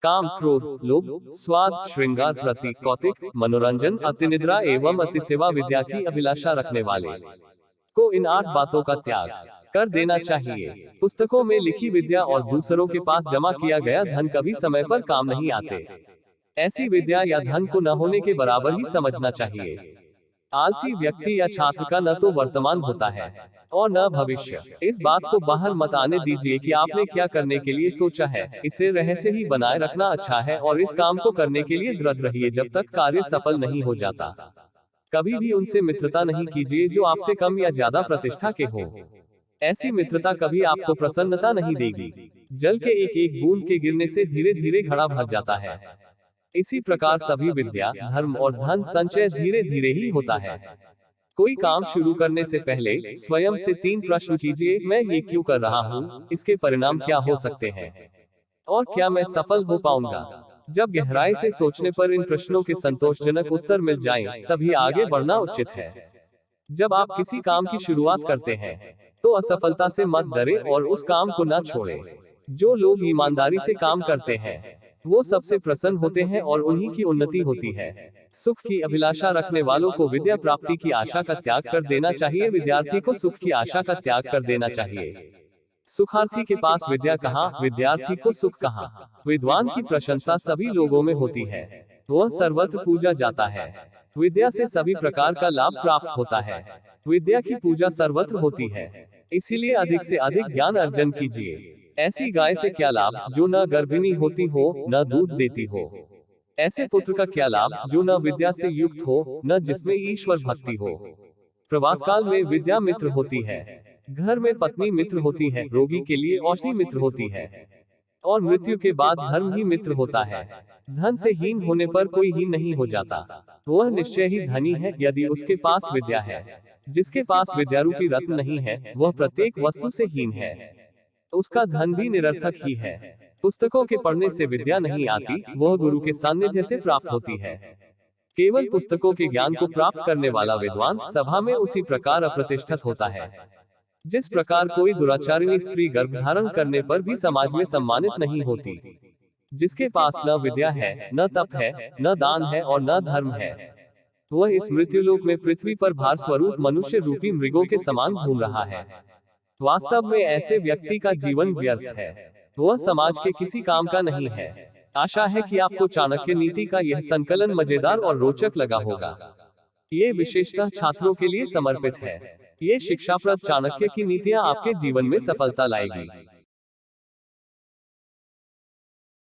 काम, क्रोध, लोभ, स्वाद, श्रृंगार, प्रतीक, कौतिक, मनोरंजन, अतिनिद्रा एवं अतिसेवा विद्या की अभिलाषा रखने वाले को इन 8 बातों का त्याग कर देना चाहिए। पुस्तकों में लिखी विद्या और दूसरों के पास जमा किया गया धन कभी समय पर काम नहीं आते। ऐसी विद्या या धन को न होने के बराबर ही समझना चाहिए। आलसी व्यक्ति या छात्र का न तो वर्तमान होता है और न भविष्य। इस बात को बाहर मत आने दीजिए कि आपने क्या करने के लिए सोचा है, इसे रहस्य ही बनाए रखना अच्छा है और इस काम को करने के लिए दृढ़ रहिए जब तक कार्य सफल नहीं हो जाता। कभी भी उनसे मित्रता नहीं कीजिए जो आपसे कम या ज्यादा प्रतिष्ठा के हो। ऐसी मित्रता कभी आपको प्रसन्नता नहीं देगी। जल के एक एक बूंद के गिरने से धीरे धीरे घड़ा भर जाता है। इसी प्रकार सभी विद्या, धर्म और धन संचय धीरे धीरे ही होता है। कोई काम शुरू करने से पहले स्वयं से 3 प्रश्न कीजिए, मैं ये क्यों कर रहा हूँ, इसके परिणाम क्या हो सकते हैं और क्या मैं सफल हो पाऊंगा। जब गहराई से सोचने पर इन प्रश्नों के संतोषजनक उत्तर मिल जाएं, तभी आगे बढ़ना उचित है। जब आप किसी काम की शुरुआत करते हैं तो असफलता से मत डरे और उस काम को न छोड़ें। जो लोग ईमानदारी से काम करते हैं वो सबसे प्रसन्न होते हैं और उन्हीं की उन्नति होती है। सुख की अभिलाषा रखने वालों को विद्या प्राप्ति की आशा का त्याग कर देना चाहिए। विद्यार्थी को सुख की आशा का त्याग कर देना चाहिए। सुखार्थी के पास विद्या कहाँ, विद्यार्थी को सुख कहाँ। विद्वान की प्रशंसा सभी लोगों में होती है, वह सर्वत्र पूजा जाता है। विद्या से सभी प्रकार का लाभ प्राप्त होता है। विद्या की पूजा सर्वत्र होती है, इसीलिए अधिक से अधिक ज्ञान अर्जन कीजिए। ऐसी गाय से क्या लाभ जो न गर्भिणी होती हो न दूध देती हो। ऐसे पुत्र का क्या लाभ जो न विद्या से युक्त हो न जिसमें ईश्वर भक्ति हो। प्रवास काल में विद्या मित्र होती है, घर में पत्नी मित्र होती है, रोगी के लिए औषधि मित्र होती है और मृत्यु के बाद धर्म ही मित्र होता है। धन से हीन होने पर कोई हीन नहीं हो जाता, वह निश्चय ही धनी है यदि उसके पास विद्या है। जिसके पास विद्यारूपी रत्न नहीं है वह प्रत्येक वस्तु से हीन है, उसका धन भी निरर्थक ही है। पुस्तकों के पढ़ने से विद्या नहीं आती, वह गुरु के सानिध्य से प्राप्त होती है। केवल पुस्तकों के ज्ञान को प्राप्त करने वाला विद्वान सभा में उसी प्रकार अप्रतिष्ठित होता है जिस प्रकार कोई दुराचारिणी स्त्री गर्भधारण करने पर भी समाज में सम्मानित नहीं होती। जिसके पास न विद्या है, न तप है, न दान है और न धर्म है, वह इस मृत्युलोक में पृथ्वी पर भार स्वरूप मनुष्य रूपी मृगों के समान घूम रहा है। वास्तव में ऐसे व्यक्ति का जीवन व्यर्थ है, वह समाज के किसी काम का नहीं है। आशा है कि आपको चाणक्य नीति का यह संकलन मजेदार और रोचक लगा होगा। ये विशेषतः छात्रों के लिए समर्पित है। ये शिक्षाप्रद चाणक्य की नीतियां आपके जीवन में सफलता लाएगी।